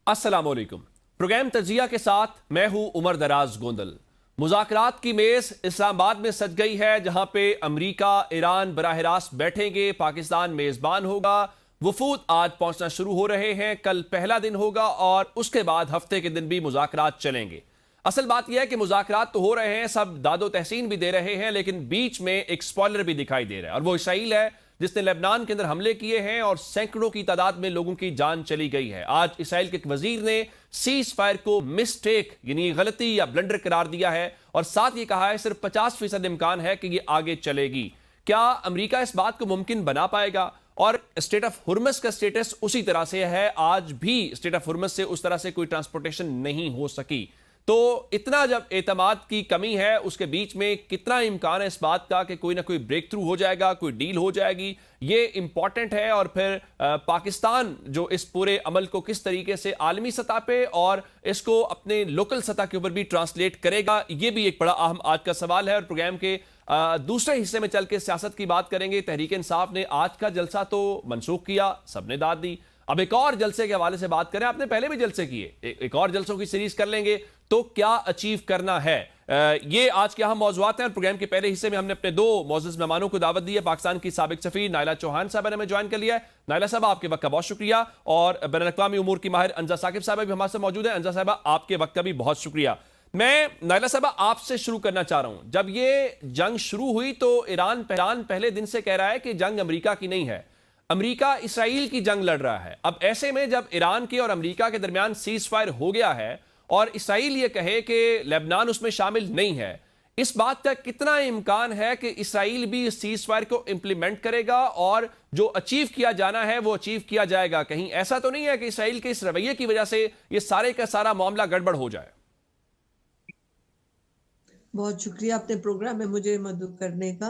अस्सलामुअलैकुम। प्रोग्राम तजिया के साथ मैं हूं उमर दराज गोंदल। मुज़ाकरात की मेज इस्लामाबाद में सज गई है, जहां पे अमरीका ईरान बराह रास्त बैठेंगे, पाकिस्तान मेजबान होगा। वफूद आज पहुंचना शुरू हो रहे हैं, कल पहला दिन होगा और उसके बाद हफ्ते के दिन भी मुज़ाकरात चलेंगे। असल बात यह है कि मुज़ाकरात तो हो रहे हैं, सब दादो तहसीन भी दे रहे हैं, लेकिन बीच में एक स्पॉइलर भी दिखाई दे रहा है और वो इसराइल है, जिसने लेबनान के अंदर हमले किए हैं और सैकड़ों की तादाद में लोगों की जान चली गई है। आज इसराइल के एक वजीर ने सीज फायर को मिस्टेक यानी गलती या ब्लंडर करार दिया है और साथ ये कहा है सिर्फ 50% इम्कान है कि ये आगे चलेगी। क्या अमेरिका इस बात को मुमकिन बना पाएगा? और स्टेट ऑफ हुर्मस का स्टेटस उसी तरह से है, आज भी स्टेट ऑफ हुर्मस से उस तरह से कोई ट्रांसपोर्टेशन नहीं हो सकी। तो इतना जब एतमाद की कमी है, उसके बीच में कितना इम्कान है इस बात का कि कोई ना कोई ब्रेक थ्रू हो जाएगा, कोई डील हो जाएगी, ये इंपॉर्टेंट है। और फिर पाकिस्तान जो इस पूरे अमल को किस तरीके से आलमी सतह पे और इसको अपने लोकल सतह के ऊपर भी ट्रांसलेट करेगा, ये भी एक बड़ा अहम आज का सवाल है। और प्रोग्राम के दूसरे हिस्से में चल के सियासत की बात करेंगे। तहरीक इंसाफ ने आज का जलसा तो मनसूख किया, सबने दाद दी। अब एक और जलसे के हवाले से बात करें, आपने पहले भी जलसे किए, एक और जलसों की सीरीज कर लेंगे। तो क्या अचीव करना है, ये आज के अहम मौजूआत हैं। प्रोग्राम के पहले हिस्से में हमने अपने दो मौजूद मेहमानों को दावत दी है। पाकिस्तान की साबिक सफीर नाइला चौहान साहब ने हमें ज्वाइन कर लिया है। नाइला साहब, आपके वक्त का बहुत शुक्रिया। और बैन अल-अक़वामी उमूर की माहिर अंजा साकिब साहब भी हमारे साथ मौजूद है। अंजा साहब, आपके वक्त का भी बहुत शुक्रिया। मैं नाइला साहब आपसे शुरू करना चाह रहा हूं। जब ये जंग शुरू हुई तो ईरान पहले दिन से कह रहा है कि जंग अमेरिका की नहीं है, अमेरिका इसराइल की जंग लड़ रहा है। अब ऐसे में जब ईरान के और अमेरिका के दरमियान सीज फायर हो गया है और इसराइल ये कहे कि लेबनान उसमें शामिल नहीं है, इस बात का कितना इम्कान है कि इसराइल भी इस सीज फायर को इंप्लीमेंट करेगा और जो अचीव किया जाना है वो अचीव किया जाएगा? कहीं ऐसा तो नहीं है कि इसराइल के इस रवैये की वजह से ये सारे का सारा मामला गड़बड़ हो जाए? बहुत शुक्रिया अपने प्रोग्राम में मुझे मदद करने का।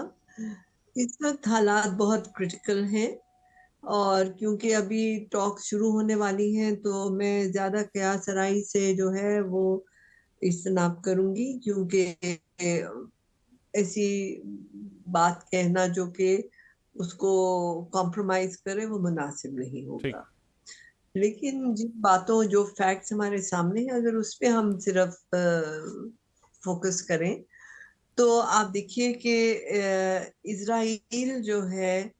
इस वक्त हालात बहुत क्रिटिकल हैं और क्योंकि अभी टॉक शुरू होने वाली हैं तो मैं ज्यादा कयासराई से जो है वो इज्तनाब करूंगी, क्योंकि ऐसी बात कहना जो कि उसको कॉम्प्रोमाइज करे वो मुनासिब नहीं ठीक। होगा। लेकिन जिन बातों जो फैक्ट्स हमारे सामने हैं, अगर उस पे हम सिर्फ फोकस करें तो आप देखिए कि इजराइल जो है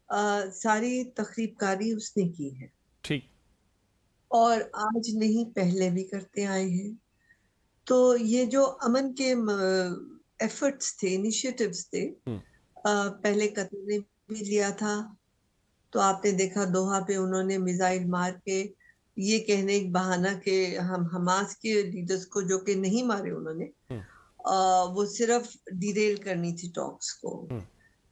सारी तखरीबकारी उसने की है ठीक। और आज नहीं पहले भी करते आए हैं। तो ये जो अमन के एफर्ट्स थे, इनिशिएटिव्स थे, पहले कतर ने भी लिया था। तो आपने देखा दोहा पे उन्होंने मिसाइल मार के ये कहने एक बहाना के हम हमास के लीडर्स को जो कि नहीं मारे उन्होंने, वो सिर्फ डिरेल करनी थी टॉक्स को।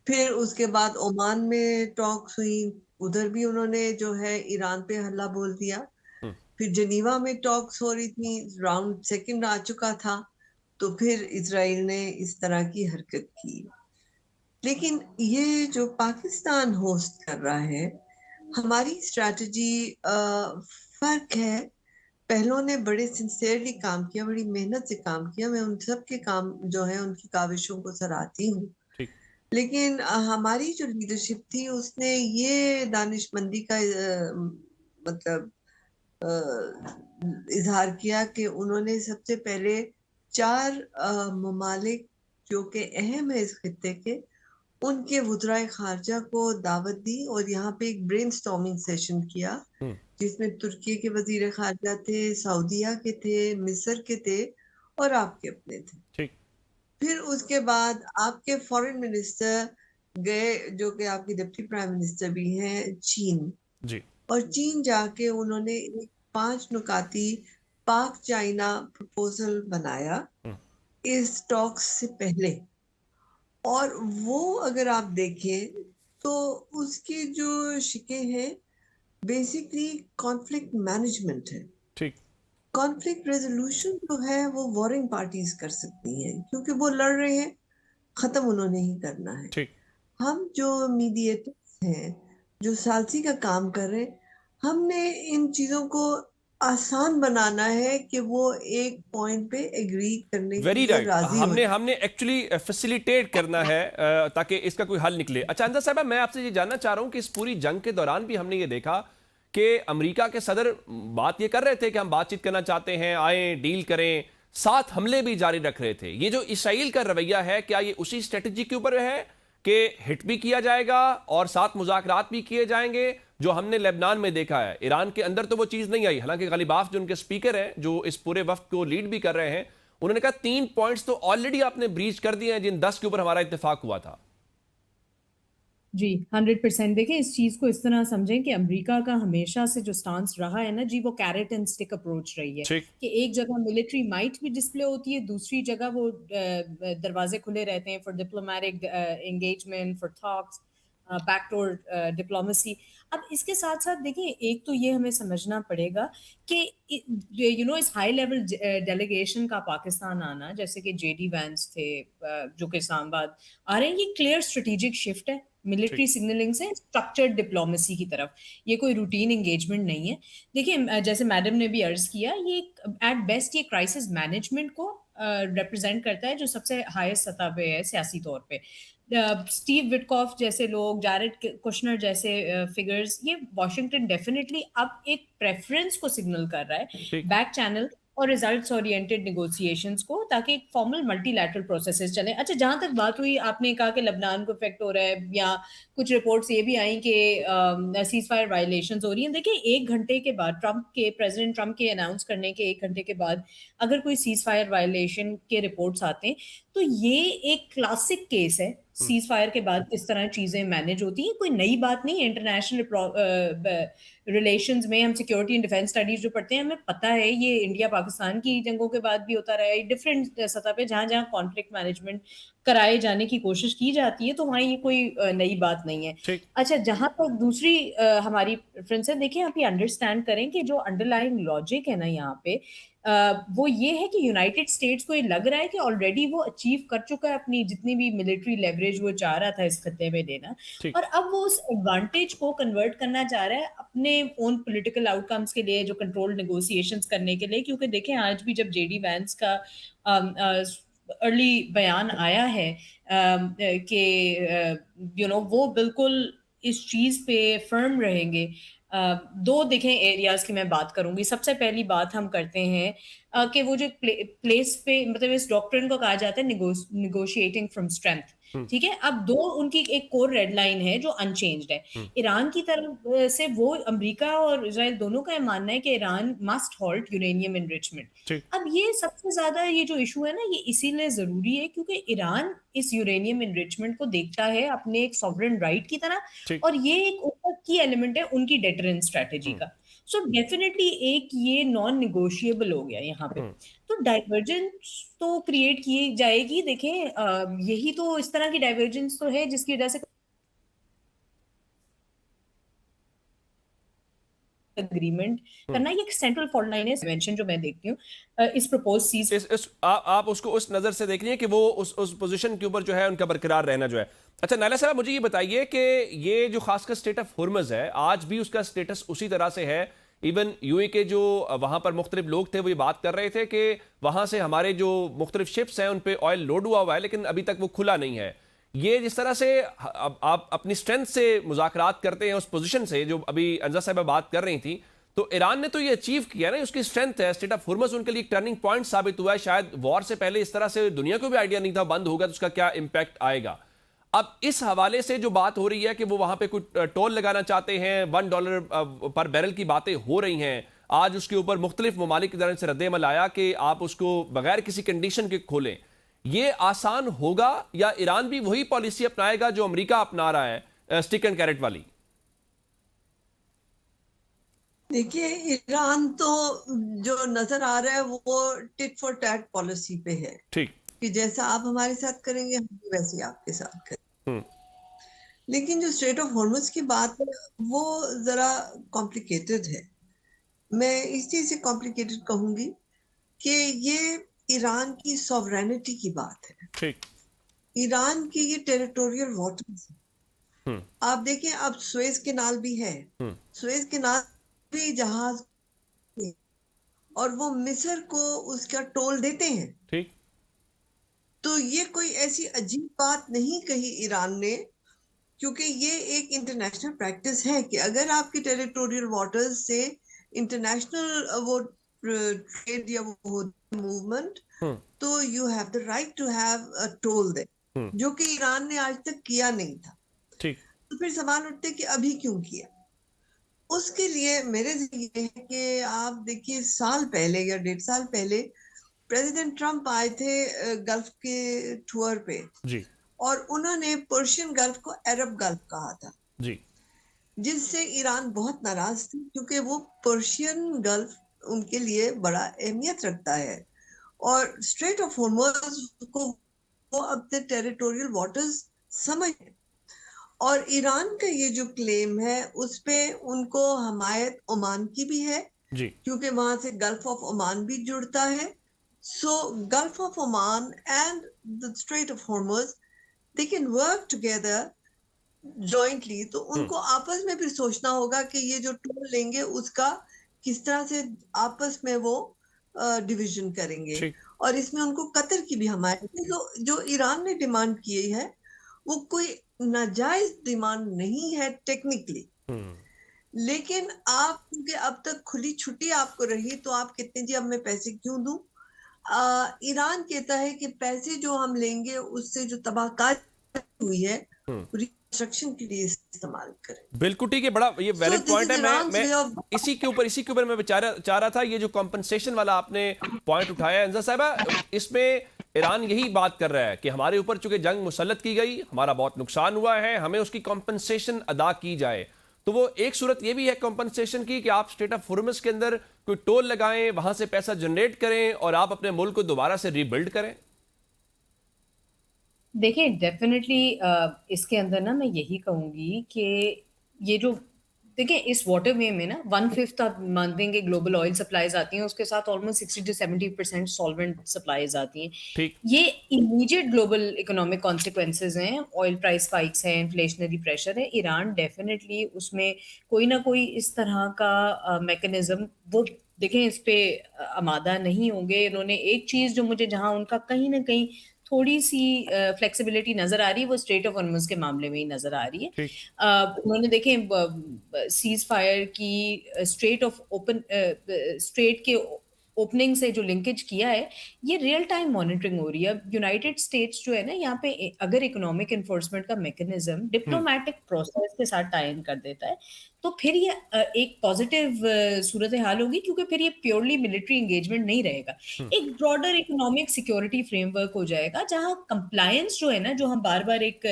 फिर उसके बाद ओमान में टॉक्स हुई, उधर भी उन्होंने जो है ईरान पे हल्ला बोल दिया। फिर जनीवा में टॉक्स हो रही थी, राउंड सेकंड आ चुका था, तो फिर इसराइल ने इस तरह की हरकत की। लेकिन ये जो पाकिस्तान होस्ट कर रहा है, हमारी स्ट्रैटेजी फर्क है। पहलों ने बड़े सिंसियरली काम किया, बड़ी मेहनत से काम किया, मैं उन सब के काम जो है उनकी काविशों को सराहती हूँ। ठीक। लेकिन हमारी जो लीडरशिप थी उसने ये दानिशमंदी का मतलब इजहार किया कि उन्होंने सबसे पहले 4 ममालिक जो कि अहम है इस खित्ते के, उनके वज़राए खारजा को दावत दी और यहाँ पे एक ब्रेनस्टॉर्मिंग सेशन किया, जिसमें तुर्की के वजीर खारजा थे, सऊदीया के थे, मिस्र के थे और आपके अपने थे। ठीक। फिर उसके बाद आपके फॉरेन मिनिस्टर गए, जो कि आपके डिप्टी प्राइम मिनिस्टर भी हैं, चीन। जी। और चीन जाके उन्होंने एक 5 नुकाती पाक चाइना प्रपोजल बनाया इस टॉक्स से पहले। और वो अगर आप देखें तो उसकी जो शिकें हैं बेसिकली कॉन्फ्लिक्ट मैनेजमेंट है। ठीक। कॉन्फ्लिक्ट रेजोल्यूशन जो है वो वॉरिंग पार्टीज कर सकती हैं, क्योंकि वो लड़ रहे हैं, खत्म उन्होंने ही करना है। ठीक। हम जो मीडिएटर्स हैं, जो सालसी का काम कर रहे हैं, हमने इन चीजों को आसान बनाना है कि वो एक पॉइंट पे एग्री करने के वेरी लिए राइट। राजी हो हमने जाए। हमने एक्चुअली फैसिलिटेट करना है ताकि इसका कोई हल निकले। अच्छा अंदर साहब, मैं आपसे ये जानना चाह रहा हूं कि इस पूरी जंग के दौरान भी हमने ये देखा कि अमेरिका के सदर बात ये कर रहे थे कि हम बातचीत करना चाहते हैं, आए डील करें, साथ हमले भी जारी रख रहे थे। ये जो इसराइल का रवैया है, क्या ये उसी स्ट्रेटजी के ऊपर है कि हिट भी किया जाएगा और साथ मुज़ाकरात भी किए जाएंगे, जो हमने लेबनान में देखा है? ईरान के अंदर तो वो चीज़ नहीं आई, हालांकि गलीबाफ जो उनके स्पीकर हैं, जो इस पूरे वक्त को लीड भी कर रहे हैं, उन्होंने कहा 3 पॉइंट्स तो ऑलरेडी आपने ब्रीच कर दिए हैं जिन 10 के ऊपर हमारा इत्तेफाक हुआ था। जी 100%। देखिए, इस चीज को इस तरह समझें कि अमेरिका का हमेशा से जो स्टांस रहा है ना जी, वो कैरेट एंड स्टिक अप्रोच रही है। ठीक। कि एक जगह मिलिट्री माइट भी डिस्प्ले होती है, दूसरी जगह वो दरवाजे खुले रहते हैं for diplomatic engagement, for talks, backdoor diplomacy. अब इसके साथ साथ देखिए, एक तो ये हमें समझना पड़ेगा कि इस हाई लेवल डेलीगेशन का पाकिस्तान आना, जैसे कि जेडी वैंस थे जो कि इस्लामाबाद आ रहे हैं, ये क्लियर स्ट्रेटेजिक शिफ्ट है मिलिट्री सिग्नलिंग से स्ट्रक्चर्ड डिप्लोमेसी की तरफ। ये कोई रूटीन एंगेजमेंट नहीं है। देखिए, जैसे मैडम ने भी अर्ज किया, ये एट बेस्ट ये क्राइसिस मैनेजमेंट को रिप्रेजेंट करता है, जो सबसे हाईएस्ट सतह पे है सियासी तौर पे। स्टीव विटकॉफ जैसे लोग, जारेड कुशनर जैसे फिगर्स, ये वॉशिंगटन डेफिनेटली अब एक प्रेफरेंस को सिग्नल कर रहा है बैक चैनल और रिजल्ट्स ओरिएंटेड नेगोशिएशंस को, ताकि एक फॉर्मल मल्टीलैटरल प्रोसेसेस चले। अच्छा, जहां तक बात हुई, आपने कहा कि लेबनान को इफेक्ट हो रहा है, या कुछ रिपोर्ट्स ये भी आई कि सीज फायर वायलेशंस हो रही हैं। देखिए, 1 घंटे के बाद प्रेसिडेंट ट्रंप के अनाउंस करने के 1 घंटे के बाद अगर कोई सीज फायर वायलेशन के रिपोर्ट्स आते हैं, तो ये एक क्लासिक केस है सीज फायर के बाद किस तरह चीजें मैनेज होती हैं। कोई नई बात नहीं है। इंटरनेशनल रिलेशंस में हम सिक्योरिटी एंड डिफेंस स्टडीज जो पढ़ते हैं, हमें पता है ये इंडिया पाकिस्तान की जंगों के बाद भी होता रहा है। डिफरेंट सतह पे जहां जहां कॉन्फ्लिक्ट मैनेजमेंट कराए जाने की कोशिश की जाती है, तो वहां ये कोई नई बात नहीं है। अच्छा, जहां तक दूसरी हमारी प्रेफरेंस है, देखिए आप ये अंडरस्टैंड करें कि जो अंडरलाइंग लॉजिक है ना यहाँ पे, वो ये है कि यूनाइटेड स्टेट्स को ये लग रहा है कि ऑलरेडी वो अचीव कर चुका है अपनी जितनी भी मिलिट्री लेवरेज वो चाह रहा था इस खत्ते में लेना, और अब वो उस एडवांटेज को कन्वर्ट करना चाह रहा है अपने ओन पॉलिटिकल आउटकम्स के लिए, जो कंट्रोल नेगोशिएशंस करने के लिए। क्योंकि देखें, आज भी जब जेडी वैंस का अर्ली बयान आया है कि वो बिल्कुल इस चीज पे फर्म रहेंगे। दो देखें एरियाज की मैं बात करूंगी। सबसे पहली बात हम करते हैं कि वो जो प्लेस पे, मतलब इस डॉक्ट्रिन को कहा जाता है निगोशिएटिंग फ्रॉम स्ट्रेंथ। ठीक है, अब दो उनकी एक कोर रेड लाइन है जो अनचेंज्ड है। ईरान की तरफ से वो अमेरिका और इजराइल दोनों का मानना है कि Iran must halt uranium enrichment. अब ये सबसे ज्यादा ये जो इशू है ना, ये इसीलिए जरूरी है क्योंकि ईरान इस यूरेनियम एनरिचमेंट को देखता है अपने एक सॉवरेन राइट की तरह, और ये एक ऊपर की एलिमेंट है उनकी डेटरेंस स्ट्रेटेजी का। सो डेफिनेटली एक ये नॉन निगोशिएबल हो गया यहाँ पे। तो डाइवर्जेंस तो क्रिएट की जाएगी। देखें, यही तो इस तरह की डाइवर्जेंस तो है जिसकी वजह से एग्रीमेंट करना, ये सेंट्रल फॉल्ट लाइन है मेंशन जो मैं देखती हूँ इस प्रपोज सीज। आप उसको उस नजर से देख रही हैं कि वो उस पोजीशन के ऊपर जो है उनका बरकरार रहना जो है। अच्छा नायला साहब, मुझे ये बताइए कि ये जो खासकर स्टेट ऑफ हुर्मुज़ है, आज भी उसका स्टेटस उसी तरह से है। इवन यूए के जो वहां पर मुख्तलिफ लोग थे वो ये बात कर रहे थे कि वहां से हमारे जो मुख्तलिफ शिप्स हैं उन पर ऑयल लोड हुआ है, लेकिन अभी तक वो खुला नहीं है। ये जिस तरह से आप अपनी स्ट्रेंथ से मुज़ाकरात करते हैं, उस पोजीशन से जो अभी अंजा साहब बात कर रही थी, तो ईरान ने तो ये अचीव किया ना, उसकी स्ट्रेंथ है। स्टेट ऑफ हुर्मुज़ उनके लिए एक टर्निंग पॉइंट साबित हुआ है। शायद वॉर से पहले इस तरह से दुनिया को भी आइडिया नहीं था बंद होगा तो उसका क्या इंपैक्ट आएगा। अब इस हवाले से जो बात हो रही है कि वो वहां पे कुछ टोल लगाना चाहते हैं, $1 पर बैरल की बातें हो रही हैं, आज उसके ऊपर मुख्तलिफ ममालिक की तरफ से रद्द-ए-अमल आया कि आप उसको बगैर किसी कंडीशन के खोलें। ये आसान होगा या ईरान भी वही पॉलिसी अपनाएगा जो अमेरिका अपना रहा है, स्टिक एंड कैरेट वाली? देखिए, ईरान तो जो नजर आ रहा है वो टिट फॉर टैट पॉलिसी पे है। ठीक, कि जैसा आप हमारे साथ करेंगे हम भी वैसे ही आपके साथ करेंगे। लेकिन जो स्ट्रेट ऑफ हॉर्मुज़ की बात है वो जरा कॉम्प्लिकेटेड है। मैं इस चीज से कॉम्प्लिकेटेड कहूंगी कि ये ईरान की सॉवरेनिटी की बात है। ठीक, ईरान की ये टेरिटोरियल वाटर्स है। आप देखें, अब सुएज कैनाल भी है, सुएज कैनाल भी जहाज और वो मिस्र को उसका टोल देते हैं। ठीक, तो ये कोई ऐसी अजीब बात नहीं कही ईरान ने क्योंकि ये एक इंटरनेशनल प्रैक्टिस है कि अगर आपके टेरिटोरियल वाटर्स से इंटरनेशनल वो ट्रेड या वो मूवमेंट, तो you have the right to have a toll दे, जो कि ईरान ने आज तक किया नहीं था। ठीक। तो फिर सवाल उठते कि अभी क्यों किया। उसके लिए मेरे ये है कि आप देखिए, साल पहले या 1.5 साल पहले प्रेसिडेंट ट्रंप आए थे गल्फ के टूर पे, जी और उन्होंने पर्शियन गल्फ को अरब गल्फ कहा था, जी जिससे ईरान बहुत नाराज थी, क्योंकि वो पर्शियन गल्फ उनके लिए बड़ा अहमियत रखता है, और स्ट्रेट ऑफ हॉर्मुज़ को वो अपने टेरिटोरियल वाटर्स समझ। और ईरान का ये जो क्लेम है उस पे उनको हमायत ओमान की भी है, जी क्योंकि वहां से गल्फ ऑफ ओमान भी जुड़ता है। So gulf of Oman and the strait of Hormuz, they can work together jointly. तो उनको आपस में फिर सोचना होगा कि ये जो टोल लेंगे उसका किस तरह से आपस में वो डिवीजन करेंगे। ठीक। और इसमें उनको कतर की भी हमायत है। तो जो ईरान ने डिमांड की है वो कोई नाजायज डिमांड नहीं है टेक्निकली, लेकिन आप, क्योंकि अब तक खुली छुट्टी आपको रही, तो आप कहते हैं जी अब मैं पैसे क्यों दूं। ईरान कहता है कि पैसे जो हम लेंगे उससे जो तबाहकारी हुई है रिकंस्ट्रक्शन के लिए इस्तेमाल करें। बिल्कुल ठीक है, बड़ा ये So valid this point is है। Iran's मैं way of इसी के ऊपर मैं चाह रहा था, ये जो कॉम्पनसेशन वाला आपने पॉइंट उठाया अंजा साहबा, इसमें ईरान यही बात कर रहा है कि हमारे ऊपर चूंकि जंग मुसल्लत की गई, हमारा बहुत नुकसान हुआ है, हमें उसकी कॉम्पनसेशन अदा की जाए। तो वो एक सूरत ये भी है कॉम्पनसेशन की कि आप स्टेट ऑफ हॉर्मुज़ के अंदर कोई टोल लगाएं, वहां से पैसा जनरेट करें और आप अपने मुल्क को दोबारा से रीबिल्ड करें। देखिए डेफिनेटली इसके अंदर ना मैं यही कहूंगी कि ये जो देखिए इस वाटर वे में ना 1/5 आप मान देंगे ग्लोबल ऑयल सप्लाईज आती हैं, उसके साथ ऑलमोस्ट 60 to 70% सॉल्वेंट सप्लाईज आती हैं। ठीक। ये इमीडिएट ग्लोबल इकोनॉमिक कॉन्सिक्वेंसेज हैं, ऑयल प्राइस स्पाइक्स हैं, इन्फ्लेशनरी प्रेशर है। ईरान डेफिनेटली उसमें कोई ना कोई इस तरह का मैकेनिज्म वो देखें इस पे आमादा नहीं होंगे। इन्होंने एक चीज जो मुझे जहां उनका कहीं ना कहीं थोड़ी सी फ्लेक्सिबिलिटी नजर आ रही है वो स्ट्रेट ऑफ हॉर्मुज़ के मामले में ही नजर आ रही है। ठीक। उन्होंने देखें सीज फायर की स्ट्रेट के ओपनिंग से जो लिंकेज किया है, ये रियल टाइम मॉनिटरिंग हो रही है। यूनाइटेड स्टेट्स जो है ना यहाँ पे अगर इकोनॉमिक इन्फोर्समेंट का मैकेनिज्म डिप्लोमेटिक प्रोसेस के साथ टाई इन कर देता है, तो फिर ये एक पॉजिटिव सूरत हाल होगी, क्योंकि फिर ये प्योरली मिलिट्री एंगेजमेंट नहीं रहेगा। एक ब्रॉडर इकोनॉमिक सिक्योरिटी फ्रेमवर्क हो जाएगा, जहां कंप्लायंस जो है ना, जो हम बार बार एक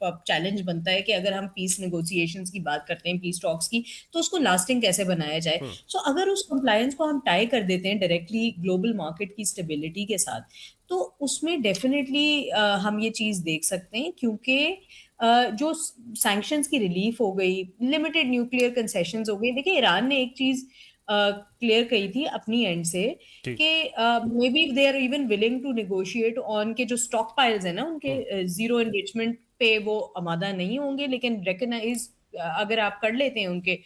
चैलेंज बनता है कि अगर हम पीस नेगोशिएशंस की बात करते हैं, पीस टॉक्स की, तो उसको लास्टिंग कैसे बनाया जाए। सो अगर उस कंप्लायंस को हम टाई कर देते हैं डायरेक्टली ग्लोबल मार्केट की स्टेबिलिटी के साथ, तो उसमें डेफिनेटली हम ये चीज देख सकते हैं, क्योंकि जो सैंक्शंस की रिलीफ हो गई, लिमिटेड न्यूक्लियर कंसेशंस हो गई। देखिए ईरान ने एक चीज क्लियर कही थी अपनी एंड से ठीक। कि may be they are even willing to negotiate on के जो स्टॉक पाइल्स है ना उनके जीरो एनरिचमेंट पे वो आमादा नहीं होंगे, लेकिन रिकॉग्नाइज अगर आप कर लेते हैं उनके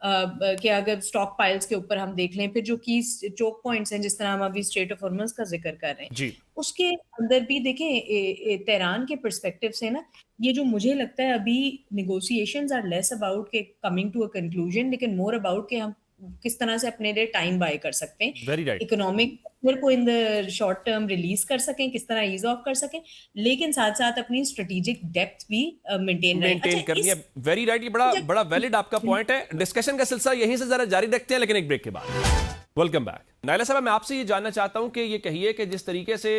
कि अगर स्टॉक पाइल्स के ऊपर हम देख लें, फिर जो की चोक पॉइंट्स हैं जिस तरह हम अभी स्ट्रेट ऑफ हॉर्मुज़ का जिक्र कर रहे हैं, जी उसके अंदर भी देखें तेहरान के पर्सपेक्टिव से ना, ये जो मुझे लगता है अभी नेगोशिएशंस आर लेस अबाउट के कमिंग टू अ कंक्लूजन, लेकिन मोर अबाउट के हम किस तरह से अपने लिए टाइम बाय कर सकते हैं, वेरी राइट। इकोनॉमिक को in the short term release कर सकें, किस तरह ईज ऑफ कर सकें, लेकिन साथ साथ अपनी स्ट्रेटेजिक डेप्थ भी मेंटेन रहे। मेंटेन अच्छा करनी है। इस वेरी राइट, ये बड़ा वैलिड आपका पॉइंट है। डिस्कशन का सिलसिला यहीं से जरा जारी रखते हैं, लेकिन एक ब्रेक के बाद। Welcome back. नायला साहब, मैं आपसे ये जानना चाहता हूं कि ये कहिए कि जिस तरीके से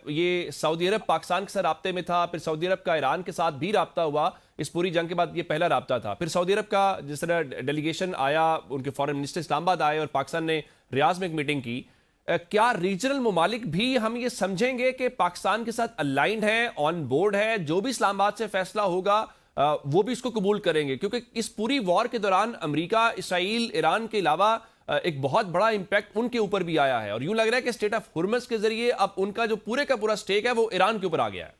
ये सऊदी अरब पाकिस्तान के साथ राब्ते में था, फिर सऊदी अरब का ईरान के साथ भी राब्ता हुआ, इस पूरी जंग के बाद ये पहला राब्ता था। फिर सऊदी अरब का जिस तरह डेलीगेशन आया, उनके फॉरेन मिनिस्टर इस्लामाबाद आए और पाकिस्तान ने रियाज में एक मीटिंग की, क्या रीजनल ममालिक भी हम ये समझेंगे कि पाकिस्तान के साथ अलाइंड है, ऑन बोर्ड है, जो भी इस्लामाबाद से फैसला होगा वो भी इसको कबूल करेंगे? क्योंकि इस पूरी वॉर के दौरान अमेरिका, इसराइल, ईरान के अलावा एक बहुत बड़ा इंपैक्ट उनके ऊपर भी आया है, और यूं लग रहा है कि स्टेट ऑफ हॉर्मुज़ के जरिए अब उनका जो पूरे का पूरा स्टेक है वो ईरान के ऊपर आ गया है।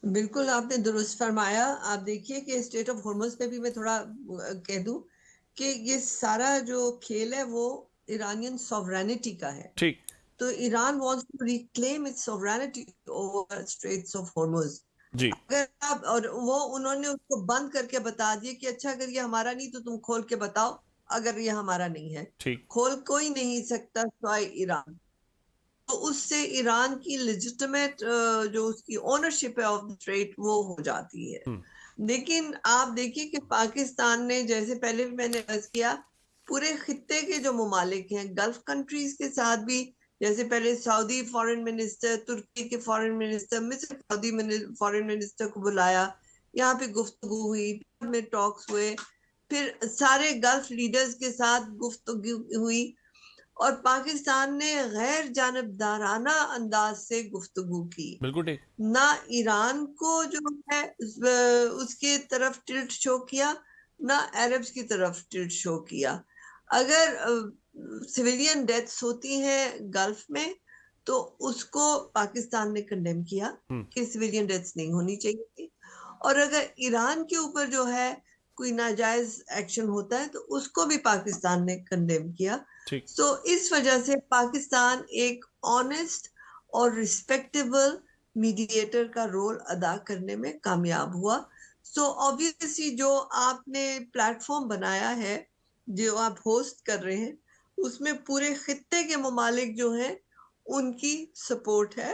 बिल्कुल आपने दुरुस्त फरमाया। आप देखिए कि स्टेट ऑफ हॉर्मुज़ पे भी मैं थोड़ा कह दूं कि ये सारा जो खेल है वो ईरानियन सॉवरेनिटी का है। ठीक। तो Iran wants to reclaim its sovereignty over straits of Hormuz. जी। अगर आप, और वो उन्होंने उसको बंद करके बता दिया कि अच्छा अगर ये हमारा नहीं तो तुम खोल के बताओ, अगर ये हमारा नहीं है। ठीक। खोल कोई नहीं सकता सिवाय ईरान। तो उससे ईरान की लेजिटिमेट जो उसकी ओनरशिप है ऑफ द स्ट्रेट वो हो जाती है। लेकिन आप देखिए कि पाकिस्तान ने, जैसे पहले भी मैंने अर्ज किया, पूरे खित्ते के जो ममालिक हैं गल्फ कंट्रीज के साथ भी, जैसे पहले सऊदी फॉरेन मिनिस्टर, तुर्की के फॉरेन मिनिस्टर, मिस्र सऊदी फॉरेन मिनिस्टर को बुलाया, यहाँ पे गुफ्तगू हुई, में टॉक्स हुए, फिर सारे गल्फ लीडर्स के साथ गुफ्तगू हुई, और पाकिस्तान ने गैर जानबदाराना अंदाज से गुफ्तगू की। बिल्कुल ठीक। ना ईरान को जो है उसके तरफ टिल्ट शो किया, ना अरब्स की तरफ टिल्ट शो किया। अगर सिविलियन डेथ्स होती हैं गल्फ में तो उसको पाकिस्तान ने कंडेम किया कि सिविलियन डेथ्स नहीं होनी चाहिए थी, और अगर ईरान के ऊपर जो है कोई नाजायज एक्शन होता है तो उसको भी पाकिस्तान ने कंडेम किया। ठीक। तो इस वजह से पाकिस्तान एक ऑनेस्ट और रिस्पेक्टेबल मीडिएटर का रोल अदा करने में कामयाब हुआ। सो ऑब्वियसली जो आपने प्लेटफॉर्म बनाया है, जो आप होस्ट कर रहे हैं, उसमें पूरे खित्ते के ममालिक जो हैं उनकी सपोर्ट है।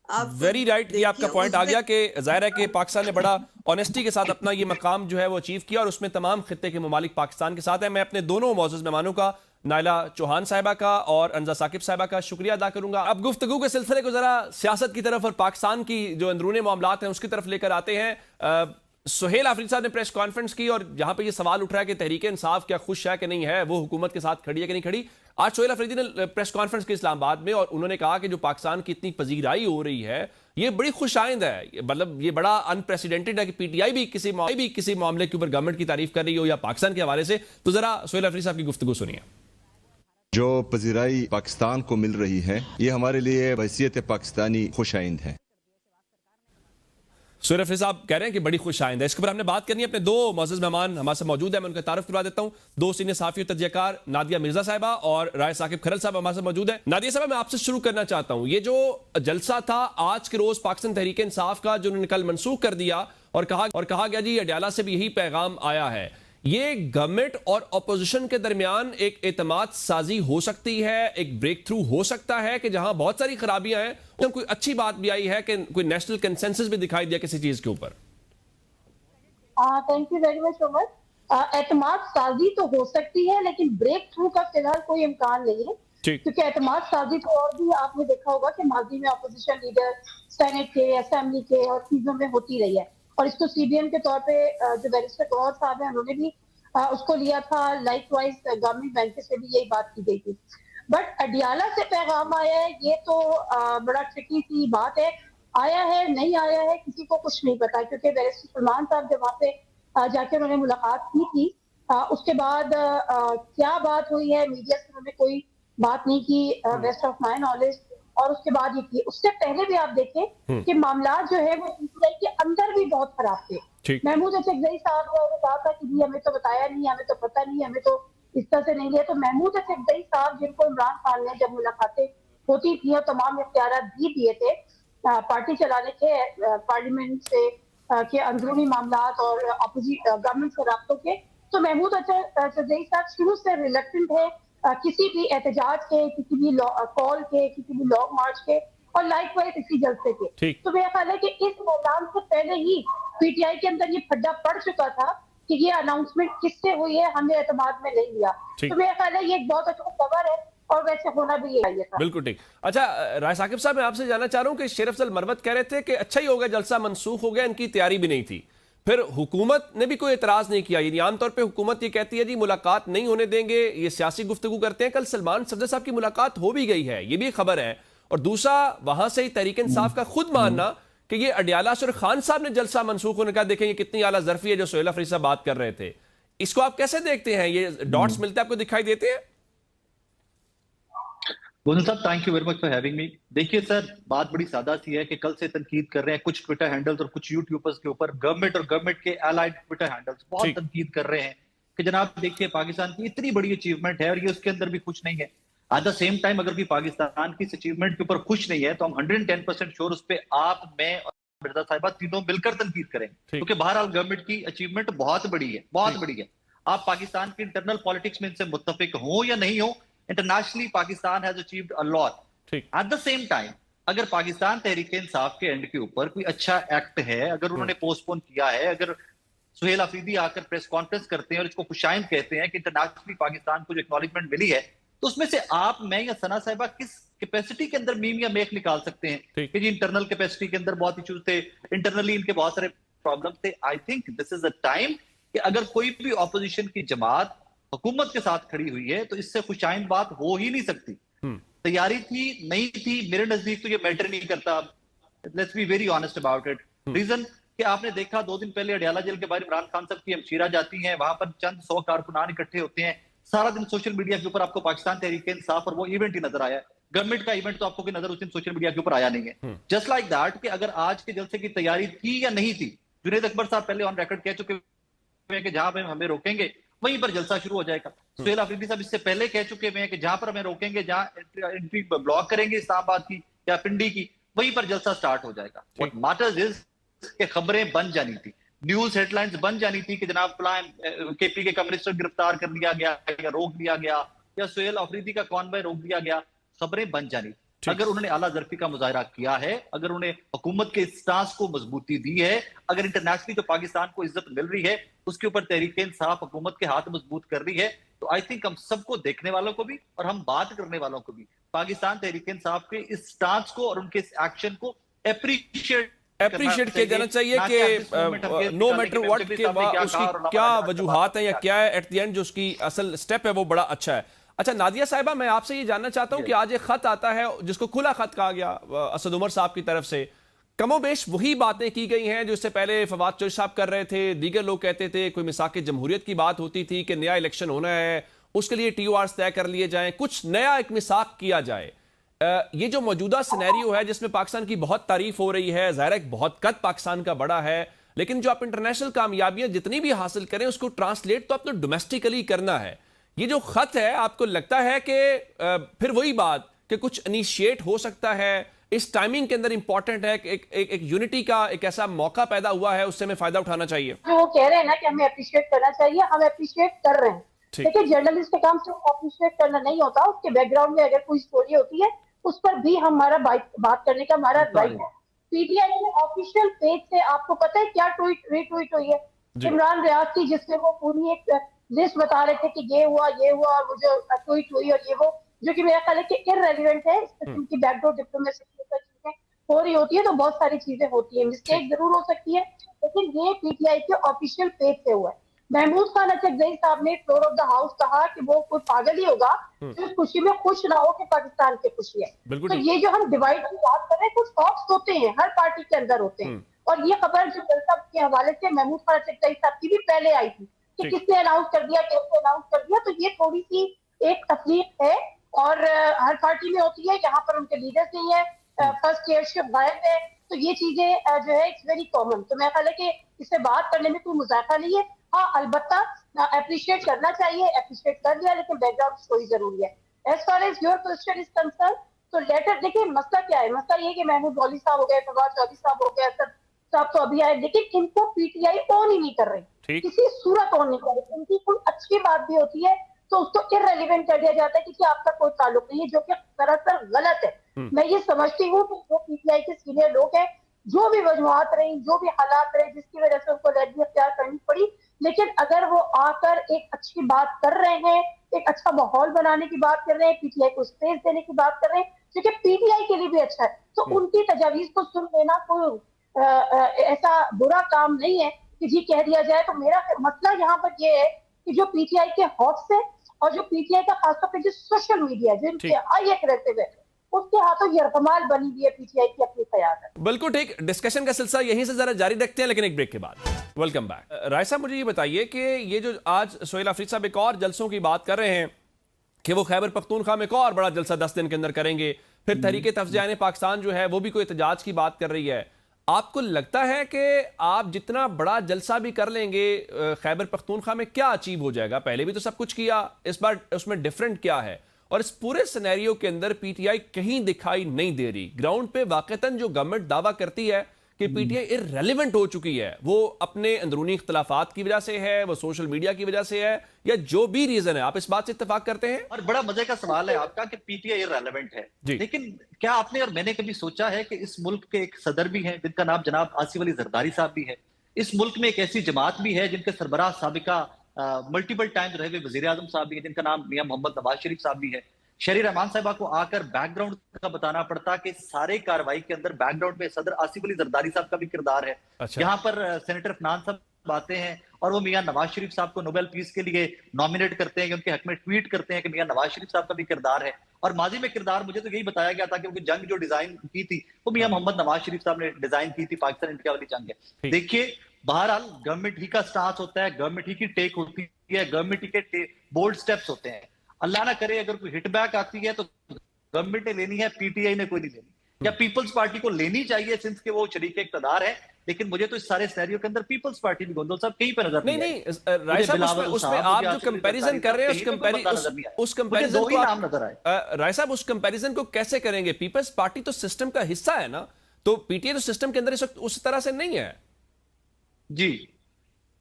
आप वेरी राइट। ये आपका पॉइंट आ गया कि जाहिर है कि पाकिस्तान ने बड़ा ऑनेस्टी के साथ अपना ये मकाम जो है वो अचीव किया, और उसमें तमाम खित्ते के ममालिक पाकिस्तान के साथ है। मैं अपने दोनों मौजूद मेहमानों का, नायला चौहान साहिबा का और अंजा साकिब साहिबा का शुक्रिया अदा करूंगा। अब गुफ्तगू के सिलसिले को जरा सियासत की तरफ और पाकिस्तान की जो अंदरूनी मामलात हैं उसकी तरफ लेकर आते हैं। सुहेल आफरीदी साहब ने प्रेस कॉन्फ्रेंस की और जहां पे ये सवाल उठ रहा है कि तहरीक इंसाफ क्या खुश है कि नहीं है, वो हुकूमत के साथ खड़ी है कि नहीं खड़ी। आज सुहेल आफरीदी ने प्रेस कॉन्फ्रेंस की इस्लामाबाद में, और उन्होंने कहा कि जो पाकिस्तान की इतनी पजीराई हो रही है ये बड़ी खुशाइंद है, मतलब ये बड़ा अनप्रेसिडेंटेड है कि पीटीआई भी किसी मामले के ऊपर गवर्नमेंट की तारीफ कर रही हो या पाकिस्तान के हवाले से। तो जरा सुहेल आफरीदी साहब की गुफ्तगू सुनिए। जो पजीराई पाकिस्तान को मिल रही है ये हमारे लिए बहैसियत पाकिस्तानी खुशाइंद है। सुहेल आफरीदी साहब कह रहे हैं कि बड़ी खुश आइंद है। इसके ऊपर हमने बात करनी है। अपने दो मौजूद मेहमान हमारे साथ मौजूद है, मैं उनका तारुफ करवा देता हूं। दो सीनियर सहाफी और तजज़ियाकार नादिया मिर्जा साहिबा और राय साकिब खरल साहब हमारे साथ मौजूद है। नादिया साहब, मैं आपसे शुरू करना चाहता हूं, ये जो जलसा था आज के रोज पाकिस्तान तहरीक इंसाफ का, जो उन्होंने कल मनसूख कर दिया और कहा गया जी अडयाला से भी यही पैगाम आया है, ये गवर्नमेंट और अपोजिशन के दरमियान एक एतमाद साजी हो सकती है, एक ब्रेक थ्रू हो सकता है कि जहां बहुत सारी खराबियां हैं तो कोई अच्छी बात भी आई है कि कोई नेशनल कंसेंसस भी दिखाई दिया किसी चीज के ऊपर। Thank you very much Umar. Etimad Saji तो हो सकती है लेकिन ब्रेक थ्रू का फिलहाल कोई इम्कान नहीं है, क्योंकि एतमाद साजी तो और भी आपने देखा होगा कि माजी में अपोजिशन लीडर सेनेट के, असेंबली के और चीजों में होती रही है, और इसको सीबीएम के तौर पे जो बैरिस्टर गौहर साहब हैं उन्होंने भी उसको लिया था। लाइकवाइज गवर्नमेंट बैंक से भी यही बात की गई थी। बट अडियाला से पैगाम आया है, ये तो बड़ा ट्रिकी सी बात है। आया है नहीं आया है किसी को कुछ नहीं पता, क्योंकि बैरिस्टर सलमान साहब जब वहाँ पे जाके उन्होंने मुलाकात की थी, उसके बाद क्या बात हुई है मीडिया से उन्होंने कोई बात नहीं की, बेस्ट ऑफ माई नॉलेज, और उसके बाद ये की। उससे पहले भी आप देखें कि मामला जो है वो पीटीआई के अंदर भी बहुत खराब थे। महमूद अचकजई साहब ने कहा था कि जी हमें तो बताया नहीं, हमें तो पता नहीं, हमें तो इस तरह से नहीं लिया। तो महमूद अचकजई साहब, जिनको इमरान खान ने जब मुलाकातें होती थी और तमाम इख्तियार भी दिए थे पार्टी चलाने के, पार्लियामेंट से के अंदरूनी मामलात और अपोजिट गवर्नमेंट से राब्तों के, तो महमूद अचकजई साहब शुरू से रिलेक्टेंट है किसी भी एहतजाज के, किसी भी कॉल के, किसी भी लॉन्ग मार्च के, और लाइकवाइज इसी जलसे के। तो मेरा ख्याल है कि इस मैदान से पहले ही पीटीआई के अंदर ये फड्डा पड़ चुका था कि ये अनाउंसमेंट किससे हुई है, हमने एतमाद में नहीं लिया। तो मेरा ख्याल है ये एक बहुत अच्छा खबर है और वैसे होना भी ये चाहिए था। बिल्कुल ठीक। अच्छा राय साकिब साहब, मैं आपसे जानना चाह रहा हूं कि शेर अफजल मरवत कह रहे थे कि अच्छा ही हो गया जलसा मनसूख हो गया, इनकी तैयारी भी नहीं थी, फिर हुकूमत ने भी कोई एतराज नहीं किया। यानी आमतौर पे हुकूमत ये कहती है जी मुलाकात नहीं होने देंगे, ये सियासी गुफ्तगू करते हैं। कल सलमान सफदर साहब की मुलाकात हो भी गई है, ये भी खबर है। और दूसरा, वहां से ही तहरीक इंसाफ का खुद मानना कि ये अडयाला से खान साहब ने जलसा मनसूख होने का, देखें ये कितनी आला ज़र्फी है जो सुहेल आफरीदी साहब बात कर रहे थे। इसको आप कैसे देखते हैं, ये डॉट्स मिलते आपको दिखाई देते हैं? गोविंद साहब, thank you very much for having me. देखिए सर, बात बड़ी सादा सी है कि कल से तनकीद कर रहे हैं कुछ ट्विटर हैंडल्स और कुछ यूट्यूबर्स के ऊपर, गवर्नमेंट और गवर्नमेंट के एलाइड ट्विटर हैंडल्स बहुत तनकीद कर रहे हैं कि जनाब देखिए पाकिस्तान की इतनी बड़ी अचीवमेंट है और ये उसके अंदर भी खुश नहीं है। एट द सेम टाइम अगर भी पाकिस्तान की इस अचीवमेंट के ऊपर खुश नहीं है तो हम 110% श्योर उस पर आप, मैं मिर्जा साहिबा तीनों मिलकर तनकीद करेंगे, क्योंकि बहरहाल गवर्नमेंट की अचीवमेंट बहुत बड़ी है, बहुत बड़ी है। आप पाकिस्तान की इंटरनल पॉलिटिक्स में इनसे मुत्तफिक हो या नहीं हो, internationally Pakistan has achieved a lot. At the same time अगर पाकिस्तान तहरीक इंसाफ के एंड के ऊपर कोई अच्छा एक्ट है, अगर उन्होंने पोस्टपोन किया है, अगर सुहेल अफरीदी आकर प्रेस कॉन्फ्रेंस करते हैं और इसको खुशाइंद कहते हैं कि इंटरनेशनली पाकिस्तान को जो एक्नॉलेजमेंट मिली है, तो उसमें से आप, मैं या सना साहिबा किस कैपेसिटी के अंदर मीम या मेख निकाल सकते हैं कि जी इंटरनल कैपेसिटी के अंदर बहुत इश्यूज थे, इंटरनली इनके बहुत सारे प्रॉब्लम थे। I think this is a time कि अगर कोई भी ऑपोजिशन की जमात हुकूमत के साथ खड़ी हुई है तो इससे खुशाइंद बात हो ही नहीं सकती। तैयारी थी नहीं थी, मेरे नजदीक तो ये मैटर नहीं करता। Let's be very honest about it. Reason कि आपने देखा 2 दिन पहले अडयाला जेल के बाहर इमरान खान साहब की हमशीरा जाती हैं, वहां पर चंद 100 कारकुनान इकट्ठे होते हैं, सारा दिन सोशल मीडिया के ऊपर आपको पाकिस्तान तहरीक इंसाफ और वो इवेंट ही नजर आया। गवर्नमेंट का इवेंट तो आपको कोई नजर उस दिन सोशल मीडिया के ऊपर आया नहीं है। जस्ट लाइक दैट कि अगर आज के जलसे की तैयारी थी या नहीं थी, जुनैद अकबर साहब पहले ऑन रिकॉर्ड कह चुके हैं कि जहां पे हमें रोकेंगे वहीं पर जलसा शुरू हो जाएगा। सुहेल अफरीदी साहब इससे पहले कह चुके हैं कि जहां पर हमें रोकेंगे, जहां एंट्री ब्लॉक करेंगे इस्लामाबाद की या पिंडी की, वहीं पर जलसा स्टार्ट हो जाएगा। व्हाट मैटर्स इज कि खबरें बन जानी थी, न्यूज हेडलाइंस बन जानी थी कि जनाब केपीके का मिनिस्टर गिरफ्तार कर लिया गया या रोक दिया गया या सुहेल अफरीदी का कॉन्वॉय रोक दिया गया, खबरें बन जानी। अगर उन्होंने आला ज़र्फी का मुजाहरा किया है, अगर उन्हें हुकूमत के स्टांस को मजबूती दी है, अगर इंटरनेशनली जो पाकिस्तान को इज्जत मिल रही है उसके ऊपर तहरीक इंसाफ हुकूमत के हाथ मजबूत कर रही है, तो आई थिंक हम सबको, देखने वालों को भी और हम बात करने वालों को भी, पाकिस्तान तहरीक इंसाफ के इस स्टांस को और उनके इस एक्शन को अप्रिशिएट किया जाना चाहिए कि नो मैटर व्हाट के उसकी क्या वजूहात है या क्या है, एट द एंड जो उसकी असल स्टेप है वो बड़ा अच्छा है। अच्छा नादिया साहिबा, मैं आपसे ये जानना चाहता हूं कि आज एक खत आता है जिसको खुला खत कहा गया असद उमर साहब की तरफ से, कमोबेश वही बातें की गई हैं जो इससे पहले फवाद चौधरी साहब कर रहे थे, दीगर लोग कहते थे, कोई मिसाक जमहूरियत की बात होती थी कि नया इलेक्शन होना है, उसके लिए TORs तय कर लिए जाएं, कुछ नया एक मिसाक किया जाए। ये जो मौजूदा सिनेरियो है जिसमें पाकिस्तान की बहुत तारीफ हो रही है, ज़ाहिर है बहुत कद पाकिस्तान का बड़ा है, लेकिन जो आप इंटरनेशनल कामयाबियां जितनी भी हासिल करें उसको ट्रांसलेट तो आपको डोमेस्टिकली करना है। ये जो खत है, आपको लगता है कि फिर वही बात कि कुछ इनिशिएट हो सकता है, इस टाइमिंग के अंदर इंपॉर्टेंट है कि एक यूनिटी का एक ऐसा मौका पैदा हुआ है, उससे हमें फायदा उठाना चाहिए? जो वो कह रहे हैं ना कि हमें अप्रिशिएट करना चाहिए, हम अप्रिशिएट कर रहे हैं। देखिए जर्नलिस्ट का काम सिर्फ अप्रिशिएट करना नहीं होता, उसके बैकग्राउंड में अगर कोई स्टोरी होती है उस पर भी हमारा बात करने का हमारा राइट है। पीटीआई के ऑफिशियल पेज से आपको पता है क्या रीट्वीट हुई है? इमरान रियाज की, जिसमें वो पूरी एक लिस्ट बता रहे थे कि ये हुआ और मुझे ट्वीट हुई और ये वो, जो कि मेरा ख्याल है कि इररेलेवेंट है। इस किस्म की बैकडोर डिप्लोमेसी चीजें हो रही होती है तो बहुत सारी चीजें होती है, मिस्टेक जरूर हो सकती है, लेकिन ये पीटीआई के ऑफिशियल पेज से हुआ है। महमूद खान अचकजई साहब ने फ्लोर ऑफ द हाउस कहा कि वो कोई पागल ही होगा जो इस खुशी में खुश ना हो कि पाकिस्तान की खुशी है। तो ये जो हम डिवाइड की बात कर रहे हैं, कुछ फॉक्स होते हैं, हर पार्टी के अंदर होते हैं, और ये खबर जो जलसा के हवाले से महमूद खान अचकजई साहब की भी पहले आई थी कि किसने अनाउंस कर दिया, कैसे अनाउंस कर दिया, तो ये थोड़ी सी एक तफरीक है और हर पार्टी में होती है। यहाँ पर उनके लीडर्स नहीं है, फर्स्ट चेयरशिप गायब है, तो ये चीजें जो है इट्स वेरी कॉमन। तो मेरा ख्याल है कि इससे बात करने में कोई मुजाहिदा नहीं है। हाँ, अलबत्ता अप्रिशिएट करना चाहिए, अप्रिशिएट कर दिया, लेकिन बैकग्राउंड स्टोरी जरूरी है। As far as your question is concern, तो लेटर देखिए मसला क्या है, मसला ये कि महमूद गौली साहब हो गए, फवाद चौधरी साहब हो गए, असद साहब तो अभी आए, लेकिन इनको पीटीआई ऑन ही नहीं कर रही, किसी सूरत ऑन नहीं कर रही। इनकी कोई अच्छी बात भी होती है तो उसको इररेलेवेंट कर दिया जाता है क्योंकि आपका कोई ताल्लुक नहीं है, जो कि दरअसल गलत है। मैं ये समझती हूँ कि जो पीटीआई के सीनियर लोग हैं, जो भी वजूहात रही, जो भी हालात रहे जिसकी वजह से उनको लड़की अख्तियार करनी पड़ी, लेकिन अगर वो आकर एक अच्छी बात कर रहे हैं, एक अच्छा माहौल बनाने की बात कर रहे हैं, पीटीआई को स्पेस देने की बात कर रहे हैं, क्योंकि पीटीआई के लिए भी अच्छा है, तो उनकी तजावीज को सुन लेना कोई ऐसा बुरा काम नहीं है कि जी कह दिया जाए। तो मेरा मसला यहाँ पर ये है कि जो पीटीआई के हॉट से और जो पीटीआई का खासतौर पर जो सोशल मीडिया जिनके हाई एग्रेसिव है, उसके हाथों यरगमाल बनी हुई है पीटीआई की अपनी क़यादत। बिल्कुल ठीक। डिस्कशन का सिलसिला यहीं से जरा जारी रखते हैं, लेकिन एक ब्रेक के बाद। Welcome back. राय साहब, मुझे ये बताइए कि ये जो आज सुहेल अफरीदी साहब एक और जलसों की बात कर रहे हैं कि वो खैबर पख्तूनख्वा में एक और बड़ा जलसा 10 दिन के अंदर करेंगे, फिर तहरीके तफज़ियाने पाकिस्तान जो है वो भी कोई एहतजाज की बात कर रही है, आपको लगता है कि आप जितना बड़ा जलसा भी कर लेंगे खैबर पख्तूनख्वा में क्या अचीव हो जाएगा? पहले भी तो सब कुछ किया, इस बार उसमें डिफरेंट क्या है? और इस पूरे सिनेरियो के अंदर पीटीआई कहीं दिखाई नहीं दे रही। ग्राउंड पे वाकईतन जो गवर्नमेंट दावा करती है कि पीटीआई इररेलेवेंट हो चुकी है? वो अपने अंदरूनी इख्तलाफात की वजह से है, वो सोशल मीडिया की वजह से है, या जो भी रीजन है, आप इस बात से इत्तेफाक करते हैं? और बड़ा मजे का सवाल है आपका कि पीटीआई इररेलेवेंट है, लेकिन क्या आपने और मैंने कभी सोचा है कि इस मुल्क के एक सदर भी हैं जिनका नाम जनाब आसिफ अली जरदारी साहब भी है, इस मुल्क में एक ऐसी जमात भी है जिनके सरबराह साबिका मल्टीपल टाइम रहे हुए वजीर आजम साहब भी है जिनका नाम मियां मोहम्मद नवाज शरीफ साहब भी है। शहरी रहमान साहबा को आकर बैकग्राउंड का बताना पड़ता कि सारे कार्रवाई के अंदर बैकग्राउंड में सदर आसिफ अली जरदारी साहब का भी किरदार है। यहाँ पर सेनेटर फनान साहब आते हैं और वो मियां नवाज शरीफ साहब को नोबेल पीस के लिए नॉमिनेट करते हैं, उनके हक में ट्वीट करते हैं कि मियां नवाज शरीफ साहब का भी किरदार है। और माजी में किरदार मुझे तो यही बताया गया था कि उनकी जंग जो डिजाइन की थी वो मियां मोहम्मद नवाज शरीफ साहब ने डिजाइन की थी, पाकिस्तान इंडिया वाली जंग है। देखिए, बहरहाल गवर्नमेंट ही का स्टांस होता है, गवर्नमेंट ही की टेक होती है, गवर्नमेंट ही के बोल्ड स्टेप्स होते हैं। अल्लाह ना करे अगर कोई हिटबैक आती है तो गवर्नमेंट ने लेनी है, पीटीआई ने कोई नहीं लेनी, या पीपल्स पार्टी को लेनी चाहिए सिंस के वो शरीक इक़्तिदार है। लेकिन मुझे तो इस सारे सिनेरियो के अंदर पीपल्स पार्टी भी गोंदल साहब कहीं पे नजर नहीं राय साहब, उसमें आप जो कंपैरिजन कर रहे हैं उस कंपैरिजन को नाम नजर आए। राय साहब, उस कंपैरिजन को कैसे करेंगे? पीपल्स पार्टी तो सिस्टम का हिस्सा है ना, तो पीटीआई तो सिस्टम के अंदर इस वक्त उस तरह से नहीं है। जी,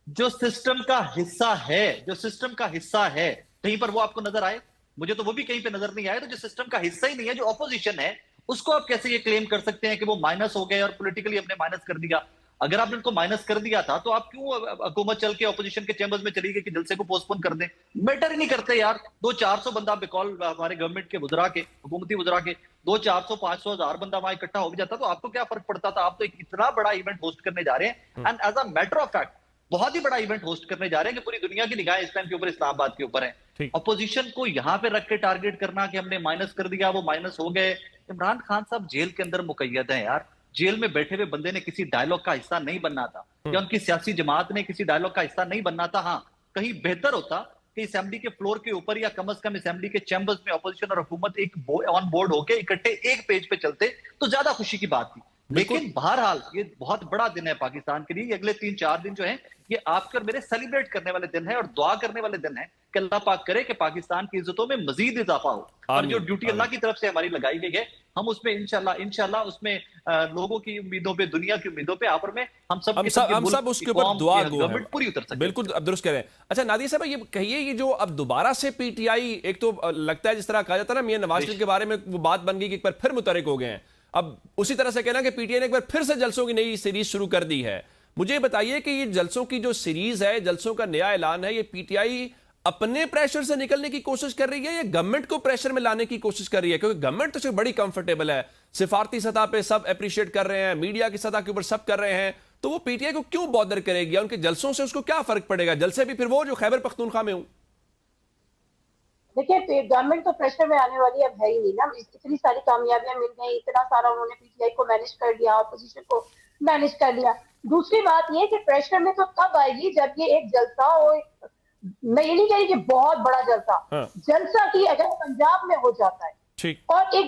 जो सिस्टम का हिस्सा है, जो सिस्टम का हिस्सा है, कहीं पर वो आपको नजर आए? मुझे तो वो भी कहीं पे नजर नहीं आया। तो जो सिस्टम का हिस्सा ही नहीं है, जो ऑपोजिशन है, उसको आप कैसे ये क्लेम कर सकते हैं कि वो माइनस हो गए और पॉलिटिकली हमने माइनस कर दिया? अगर आपने उनको माइनस कर दिया था तो आप क्यों हुकूमत चल के ऑपोजिशन के चैम्बर्स में चली गई कि जलसे को पोस्टपोन कर दें? मैटर ही नहीं करते यार। 200-400 बंदा बेकॉल हमारे गवर्नमेंट के वुज़रा के, हुकूमती वुज़रा के 200-400-500-1000 बंदा वहां इकट्ठा हो भी जाता तो आपको क्या फर्क पड़ता था? आप तो एक इतना बड़ा इवेंट होस्ट करने जा रहे हैं, and as a matter of fact बहुत ही बड़ा इवेंट होस्ट करने जा रहे हैं कि पूरी दुनिया की निगाहें इस टाइम के ऊपर इस्लामाबाद के ऊपर है। अपोजिशन को यहां पे रख के टारगेट करना कि हमने माइनस कर दिया, वो माइनस हो गए। इमरान खान साहब जेल के अंदर मुकैयद है यार। जेल में बैठे हुए बंदे ने किसी डायलॉग का हिस्सा नहीं बनना था, या उनकी सियासी जमात ने किसी डायलॉग का हिस्सा नहीं बनना था। हाँ, कहीं बेहतर होता कि असेंबली के फ्लोर के ऊपर या कम से कम असेंबली के चैम्बर्स में अपोजिशन और हुकूमत एक ऑन बोर्ड होके इकट्ठे एक पेज पे चलते तो ज्यादा खुशी की बात थी। लेकिन बहरहाल ये बहुत बड़ा दिन है पाकिस्तान के लिए। ये अगले 3-4 दिन जो है ये आपके और मेरे सेलिब्रेट करने वाले दिन है और दुआ करने वाले दिन है कि अल्लाह पाक करे कि पाकिस्तान की इज्जतों में मजीद इजाफा हो। और जो ड्यूटी अल्लाह की तरफ से हमारी लगाई गई है, हम उसमें इंशाल्लाह उसमें लोगों की उम्मीदों पे, दुनिया की उम्मीदों पे, आप और मैं, हम सब उसके ऊपर दुआ गो है, पूरी उतर सकते। बिल्कुल अब दुरुस्त कह रहे हैं। अच्छा नादिर साहब, ये कहिए, ये जो अब दोबारा से पीटीआई, एक तो लगता है जिस तरह कहा जाता है ना मियां नवाज शरीफ के बारे में वो बात बन गई कि एक बार फिर मुतहरिक हो गए हैं, अब उसी तरह से कहना कि पीटीआई ने एक बार फिर से जलसों की नई सीरीज शुरू कर दी है। मुझे बताइए कि ये जलसों की जो सीरीज है, जलसों का नया ऐलान है, ये पीटीआई अपने प्रेशर से निकलने की कोशिश कर रही है या गवर्नमेंट को प्रेशर में लाने की कोशिश कर रही है? क्योंकि गवर्नमेंट तो बड़ी कंफर्टेबल है, सिफारती सतह पे सब अप्रिशिएट कर रहे हैं, मीडिया की सतह के ऊपर सब कर रहे हैं, तो वो पीटीआई को क्यों बॉदर करेगी? उनके जलसों से उसको क्या फर्क पड़ेगा? जलसे भी फिर वो जो खैबर पख्तूनख्वा में हूं। देखिए, गवर्नमेंट तो प्रेशर में आने वाली अब है ही नहीं ना। इतनी सारी कामयाबियां मिल गई, इतना सारा उन्होंने पीटीआई को मैनेज कर लिया, ऑपोजिशन को मैनेज कर लिया। दूसरी बात ये कि प्रेशर में तो तब आएगी जब ये एक जलसा हो, मैं ये नहीं कह रही कि बहुत बड़ा जलसा, जलसा की अगर पंजाब में हो जाता है और एक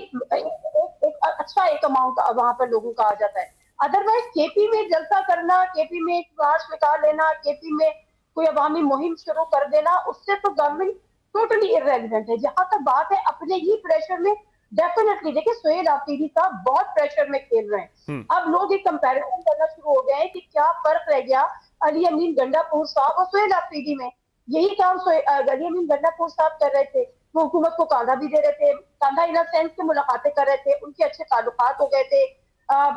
अच्छा एक अमाउंट वहां पर लोगों का आ जाता है, अदरवाइज केपी में जलसा करना, केपी में एक मार्च निकाल लेना, केपी में कोई अवामी मुहिम शुरू कर देना, उससे तो गवर्नमेंट टोटली इररेलेवेंट है। जहां तक बात है अपने ही प्रेशर में, डेफिनेटली देखिए सुहेल आफरीदी साहब बहुत प्रेशर में खेल रहे हैं। अब लोग एक कंपैरिजन करना शुरू हो गए हैं कि क्या फर्क रह गया अली अमीन गंडापुर साहब और सुहेल आफरीदी में। यही काम अली अमीन गंडापुर साहब कर रहे थे, वो हुकूमत को कांधा भी दे रहे थे, कांधा इन सेंस से मुलाकातें कर रहे थे, उनके अच्छे ताल्लुकात हो गए थे,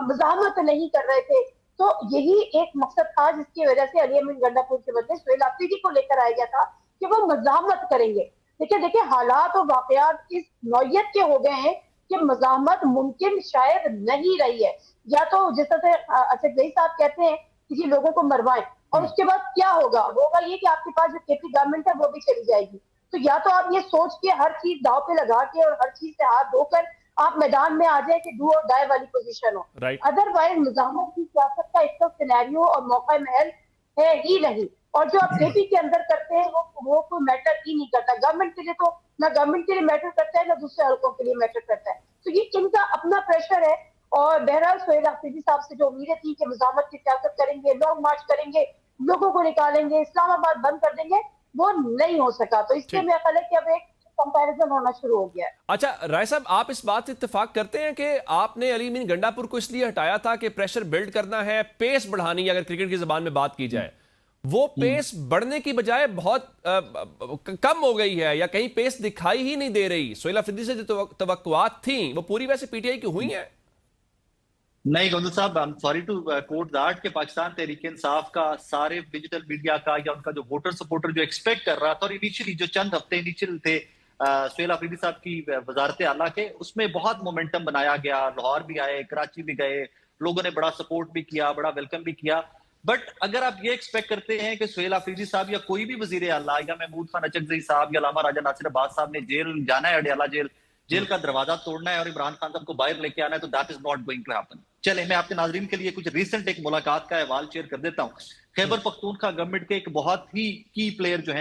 मज़ाहमत नहीं कर रहे थे। तो यही एक मकसद था जिसकी वजह से अली अमीन गंडापुर के बदले सुहेल आफरीदी को लेकर आया गया था कि वो मज़ाहमत करेंगे। देखिए हालात और वाकयात इस नौयत के हो गए हैं कि मज़ाहमत मुमकिन शायद नहीं रही है। या तो जिस तरह से असद जई साहब कहते हैं कि जी लोगों को मरवाएं, और उसके बाद क्या होगा ये कि आपके पास जो केपी गवर्नमेंट है वो भी चली जाएगी। तो या तो आप ये सोच के हर चीज दाव पे लगा के और हर चीज से हाथ धोकर आप मैदान में आ जाए कि डू और डाई वाली पोजीशन हो, अदरवाइज मज़ाहमत की सियासत का इसका सिनेरियो और मौका महल है ही नहीं। और जो आप केपी के अंदर करते हैं वो कोई मैटर ही नहीं करता गवर्नमेंट के लिए, तो ना गवर्नमेंट के लिए मैटर करता है ना दूसरे हल्कों के लिए मैटर करता है। तो ये इनका अपना प्रेशर है। और बहरहाल सुहेल आफरीदी साहब से जो उम्मीदें थी कि मज़ाहमत की सियासत करेंगे, लॉन्ग मार्च करेंगे, लोगों को निकालेंगे, इस्लामाबाद बंद कर देंगे, वो नहीं हो सका। तो इसलिए मेरा ख्याल है कि अब एक कंपैरिजन होना शुरू हो गया है। अच्छा राय साहब, आप इस बात से इत्तेफाक करते हैं कि आपने अली मीन गंडापुर को इसलिए हटाया था कि प्रेशर बिल्ड करना है, पेस बढ़ानी है, अगर क्रिकेट की जबान में बात की जाए वो पेस बढ़ने की बजाय बहुत कम हो गई है, या कहीं पेस दिखाई ही नहीं दे रही। सोहेल अफरीदी से जो तवक्कुआत थी वो पूरी वैसे पीटीआई की हुई है? नहीं Gondal sahab, I am sorry to quote that कि पाकिस्तान तहरीक इंसाफ का सारे डिजिटल मीडिया का या उनका जो वोटर सपोर्टर जो एक्सपेक्ट कर रहा था, और इनिशियली जो चंद हफ्ते इनिशियल थे सोहेल अफरीदी साहब की वजारत आला के, उसमें बहुत मोमेंटम बनाया गया। लाहौर भी आए, कराची भी गए, लोगों ने बड़ा सपोर्ट भी किया, बड़ा वेलकम भी किया। बट अगर आप ये एक्सपेक्ट करते हैं कि सोहेल अफरीदी साहब या कोई भी वजीर आला या महमूद खान अचकजई साहब या अलामा राजा नासिर अब्बास साहब ने जेल जाना है, अडयाला जेल का दरवाजा तोड़ना है और इमरान खान साहब को बाहर लेके आना है, तो that is not going to happen. चले मैं आपके नाजरीन के लिए कुछ रिसेंट एक मुलाकात का अहवाल शेयर कर देता हूँ। खैबर पख्तूनख्वा गवर्नमेंट के एक बहुत ही की प्लेयर जो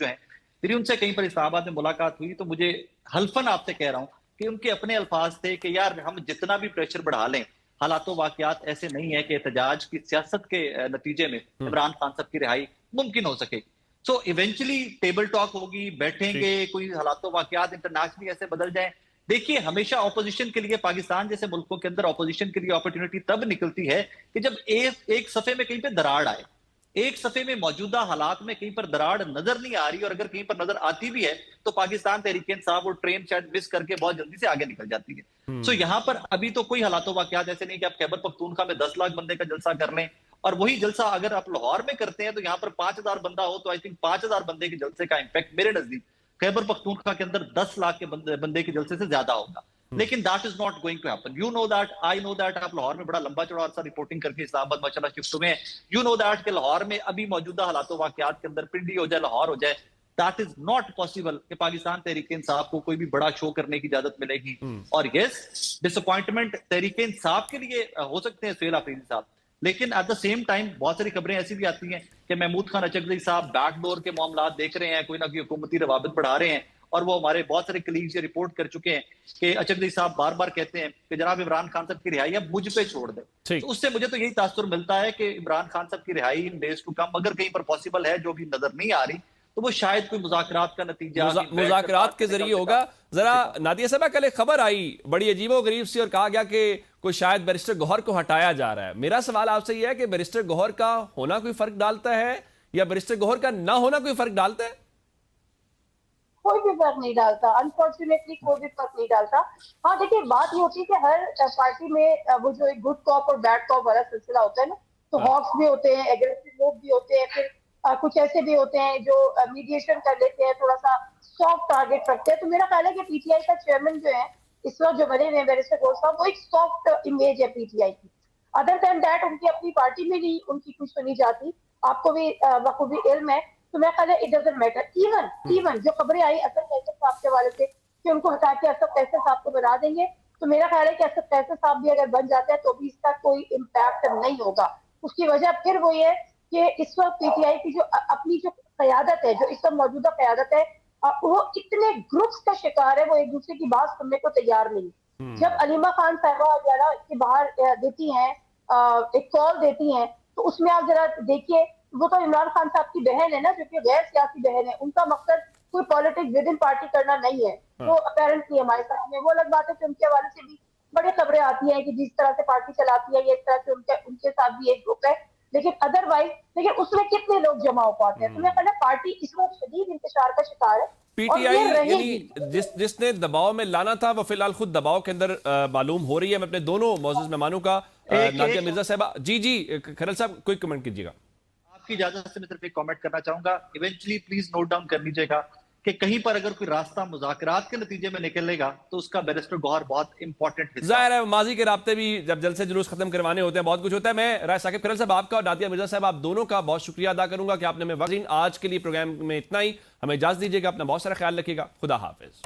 है, मेरी उनसे कहीं पर इस्लामाबाद में मुलाकात हुई, तो मुझे हल्फन आपसे कह रहा हूँ कि उनके अपने अल्फाज थे कि यार हम जितना भी प्रेशर बढ़ा लें, हालातों वाकयात ऐसे नहीं है कि एहतजाज की सियासत के नतीजे में इमरान खान साहब की रिहाई मुमकिन हो सके। सो इवेंचुअली टेबल टॉक होगी, बैठेंगे, कोई हालातों वाकयात इंटरनेशनली ऐसे बदल जाएं। देखिए, हमेशा ऑपोजिशन के लिए, पाकिस्तान जैसे मुल्कों के अंदर ऑपोजिशन के लिए अपॉर्चुनिटी तब निकलती है कि जब एक सफे में कहीं पे दरार आए। एक सफे में मौजूदा हालात में कहीं पर दरार नजर नहीं आ रही, और अगर कहीं पर नजर आती भी है तो पाकिस्तान तहरीक इंसाफ वो ट्रेन शायद मिस करके बहुत जल्दी से आगे निकल जाती है। सो यहाँ पर अभी तो कोई हालातों वाकयात ऐसे नहीं कि आप खैबर पख्तूनख्वा में 10 लाख बंदे का जलसा कर लें, और वही जलसा अगर आप लाहौर में करते हैं तो यहाँ पर 5000 बंदा हो, तो आई थिंक 5000 बंदे के जलसे का इंपैक्ट मेरे नजदीक खैबर पख्तूनख्वा के अंदर 10 लाख के बंदे के जलसे से ज्यादा होगा। लेकिन that is not going to happen. You know that, I know that. आप लाहौर में बड़ा लंबा चौड़ा अरसा रिपोर्टिंग करके इस्लामाबाद माशाल्लाह शिफ्ट हुए हैं। यू नो दैट कि लाहौर में अभी मौजूदा हालातों वाकयात के अंदर पिंडी हो जाए, लाहौर हो जाए, दैट इज नॉट पॉसिबल कि पाकिस्तान तहरीक इंसाफ को कोई भी बड़ा शो करने की इजाजत मिलेगी। और यस, डिसअपॉइंटमेंट तहरीक इंसाफ के लिए हो सकते हैं सोहेल अफरीदी साहब, लेकिन एट द सेम टाइम बहुत सारी खबरें ऐसी भी आती हैं कि महमूद खान अचकजई साहब बैकडोर के मामला देख रहे हैं, कोई ना कोई हुकूमती रवाबित बढ़ा रहे हैं। और वो हमारे बहुत सारे कलीग्स ये रिपोर्ट कर चुके हैं कि अचकजई साहब बार बार कहते हैं कि जनाब इमरान खान साहब की रिहाई अब मुझ पे छोड़ दें। तो उससे मुझे तो यही तासुर मिलता है कि इमरान खान साहब की रिहाई इन डेज टू कम अगर कहीं पर पॉसिबल है, जो भी नजर नहीं आ रही, तो वो शायद कोई मुज़ाकरात का नतीजा मुज़ाकरात के जरिए होगा। जरा नादिया साहब, कल एक खबर आई बड़ी अजीबोगरीब सी, और कहा गया कि कोई शायद बैरिस्टर गौहर को हटाया जा रहा है। मेरा सवाल आपसे यह है कि बैरिस्टर गौहर का होना कोई फर्क डालता है, या बैरिस्टर गौहर का ना होना कोई फर्क डालता है? कोई भी फर्क नहीं डालता, अनफॉर्चुनेटली कोई भी फर्क नहीं डालता। हाँ देखिए, बात ये होती है कि हर पार्टी में वो जो एक गुड कॉप और बैड कॉप वाला सिलसिला होता है ना, तो हॉक्स भी होते हैं, एग्रेसिव लोग भी होते हैं, फिर कुछ ऐसे भी होते हैं जो मीडिएशन कर लेते हैं, थोड़ा सा सॉफ्ट टारगेट रखते हैं। तो मेरा ख्याल है कि पीटीआई का चेयरमैन जो है इस वक्त जो बने हुए बैरिस्टर गौहर साहब, वो एक सॉफ्ट इमेज है पीटीआई की। अदर देन दैट उनकी अपनी पार्टी में नहीं उनकी कुछ सुनी जाती, आपको भी बखूबी इल्म है। तो मैं ख्याल है इट डजंट मैटर। इवन जो खबरें आई असद कैसर साहब के हवाले से कि उनको हटा के असद कैसर साहब को बना देंगे, तो मेरा ख्याल है कि असद कैसर साहब भी अगर बन जाते हैं तो भी इसका कोई इम्पैक्ट नहीं होगा। उसकी वजह फिर वही है कि इस वक्त पीटीआई की जो अपनी जो क़यादत है, जो इस वक्त मौजूदा क़यादत है, वो इतने ग्रुप्स का शिकार है, वो एक दूसरे की बात सुनने को तैयार नहीं। जब अलीमा खान साहबा जरा के बाहर देती हैं, एक कॉल देती हैं, तो उसमें आप जरा देखिए, वो तो इमरान खान साहब की बहन है ना, जो कि गैर सियासी बहन है, उनका मकसद कोई पॉलिटिक्स विद इन पार्टी करना नहीं है। वो अपेरेंटली हमारे साथ में वो अलग बात है कि उनके हवाले से भी बड़ी खबरें आती हैं कि जिस तरह से पार्टी चलाती है, ये इस तरह से उनके साथ भी एक ग्रुप है, लेकिन अदरवाइज लेकिन उसमें कितने लोग जमा हो पाते हैं। तो मैं कहना पार्टी इस वक्त शदीद इंतशार का शिकार है। पीटीआई यानी जिसने दबाव में लाना था वो फिलहाल खुद दबाव के अंदर मालूम हो रही है। मैं अपने दोनों मौजूद मेहमानों का, नादिया मिर्जा साहबा, जी खरल साहब कोई कमेंट कीजिएगा। आपकी इजाजत से मैं सिर्फ एक कमेंट करना चाहूंगा। इवेंचुअली प्लीज नोट डाउन कर लीजिएगा कि कहीं पर अगर कोई रास्ता मुज़ाकरात के नतीजे में निकलेगा तो उसका बैरिस्टर गौहर बहुत इंपॉर्टेंट हिस्सा। जाहिर है माजी के राब्ते भी जब जलसे जुलूस खत्म करवाने होते हैं, बहुत कुछ होता है। मैं राय साकिब खरल साहब आपका और नादिया मिर्जा साहब आप दोनों का बहुत शुक्रिया अदा करूंगा कि आपने हमें वक्त। आज के लिए प्रोग्राम में इतना ही। हमें इजाजत दीजिएगा, अपना बहुत सारा ख्याल रखिएगा। खुदा हाफिज।